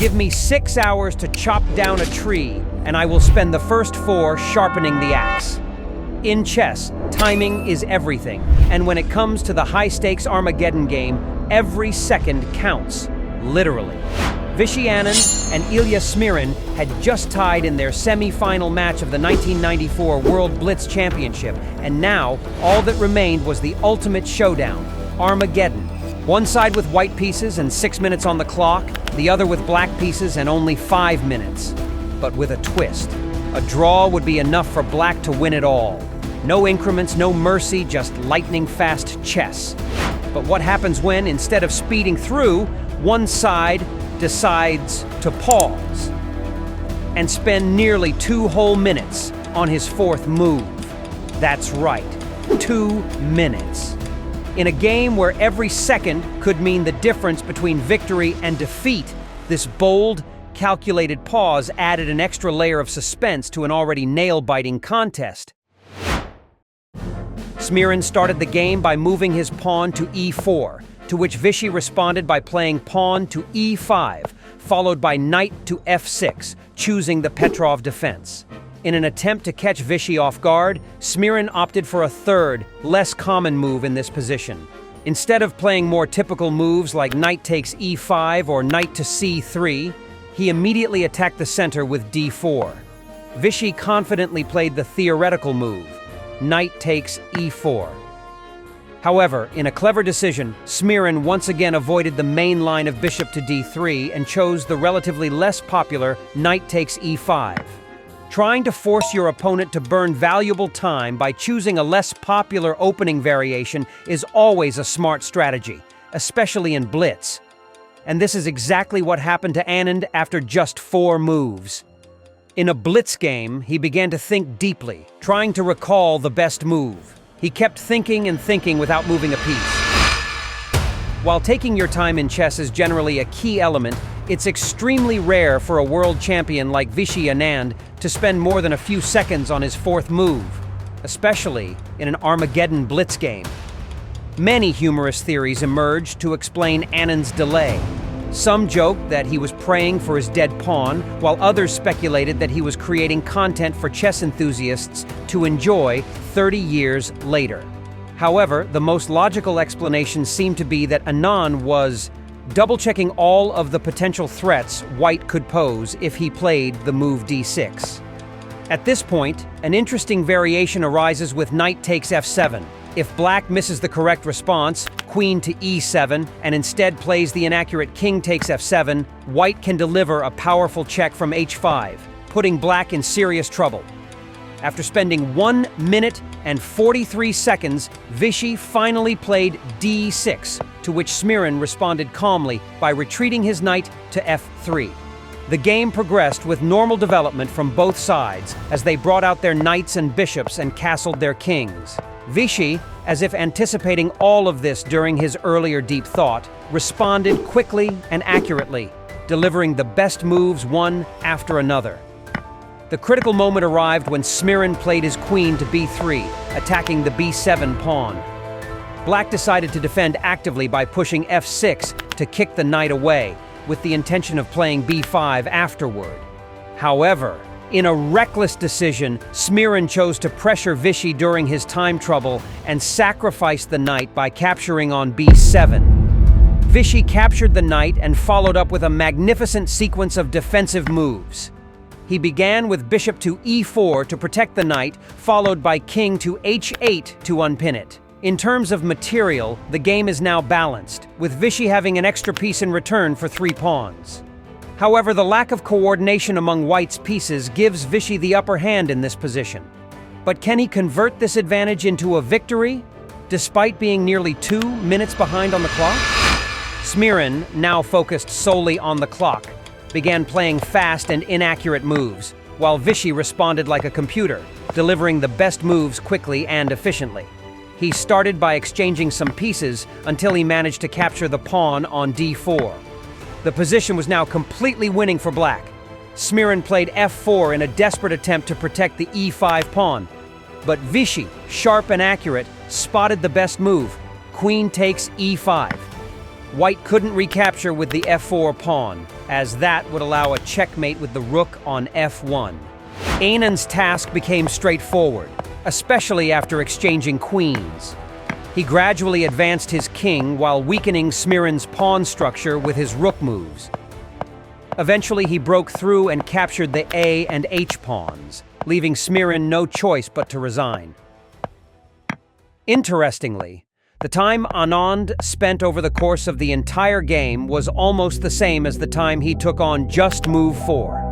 Give me 6 hours to chop down a tree, and I will spend the first 4 sharpening the axe. In chess, timing is everything, and when it comes to the high-stakes Armageddon game, every second counts, literally. Vishy Anand and Ilya Smirin had just tied in their semi-final match of the 1994 World Blitz Championship, and now all that remained was the ultimate showdown, Armageddon. One side with white pieces and 6 minutes on the clock, the other with black pieces and only 5 minutes. But with a twist. A draw would be enough for black to win it all. No increments, no mercy, just lightning-fast chess. But what happens when, instead of speeding through, one side decides to pause and spend nearly 2 whole minutes on his 4th move? That's right, 2 minutes. In a game where every second could mean the difference between victory and defeat, this bold, calculated pause added an extra layer of suspense to an already nail-biting contest. Smirin started the game by moving his pawn to e4, to which Vishy responded by playing pawn to e5, followed by knight to f6, choosing the Petrov defense. In an attempt to catch Vishy off guard, Smirin opted for a third, less common move in this position. Instead of playing more typical moves like knight takes e5 or knight to c3, he immediately attacked the center with d4. Vishy confidently played the theoretical move, knight takes e4. However, in a clever decision, Smirin once again avoided the main line of bishop to d3 and chose the relatively less popular knight takes e5. Trying to force your opponent to burn valuable time by choosing a less popular opening variation is always a smart strategy, especially in blitz. And this is exactly what happened to Anand after just 4 moves. In a blitz game, he began to think deeply, trying to recall the best move. He kept thinking and thinking without moving a piece. While taking your time in chess is generally a key element, it's extremely rare for a world champion like Vishy Anand to spend more than a few seconds on his 4th move, especially in an Armageddon blitz game. Many humorous theories emerged to explain Anand's delay. Some joked that he was praying for his dead pawn, while others speculated that he was creating content for chess enthusiasts to enjoy 30 years later. However, the most logical explanation seemed to be that Anand was double-checking all of the potential threats white could pose if he played the move d6. At this point, an interesting variation arises with knight takes f7. If black misses the correct response, queen to e7, and instead plays the inaccurate king takes f7, white can deliver a powerful check from h5, putting black in serious trouble. After spending 1 minute and 43 seconds, Vishy finally played d6, to which Smirin responded calmly by retreating his knight to f3. The game progressed with normal development from both sides as they brought out their knights and bishops and castled their kings. Vishy, as if anticipating all of this during his earlier deep thought, responded quickly and accurately, delivering the best moves one after another. The critical moment arrived when Smirin played his queen to b3, attacking the b7 pawn. Black decided to defend actively by pushing f6 to kick the knight away, with the intention of playing b5 afterward. However, in a reckless decision, Smirin chose to pressure Vishy during his time trouble and sacrificed the knight by capturing on b7. Vishy captured the knight and followed up with a magnificent sequence of defensive moves. He began with bishop to e4 to protect the knight, followed by king to h8 to unpin it. In terms of material, the game is now balanced, with Vishy having an extra piece in return for 3 pawns. However, the lack of coordination among white's pieces gives Vishy the upper hand in this position. But can he convert this advantage into a victory, despite being nearly 2 minutes behind on the clock? Smirin, now focused solely on the clock, began playing fast and inaccurate moves, while Vishy responded like a computer, delivering the best moves quickly and efficiently. He started by exchanging some pieces until he managed to capture the pawn on d4. The position was now completely winning for black. Smirin played f4 in a desperate attempt to protect the e5 pawn. But Vishy, sharp and accurate, spotted the best move. Queen takes e5. White couldn't recapture with the f4 pawn, as that would allow a checkmate with the rook on f1. Anand's task became straightforward, especially after exchanging queens. He gradually advanced his king while weakening Smirin's pawn structure with his rook moves. Eventually, he broke through and captured the A and H pawns, leaving Smirin no choice but to resign. Interestingly, the time Anand spent over the course of the entire game was almost the same as the time he took on just move 4.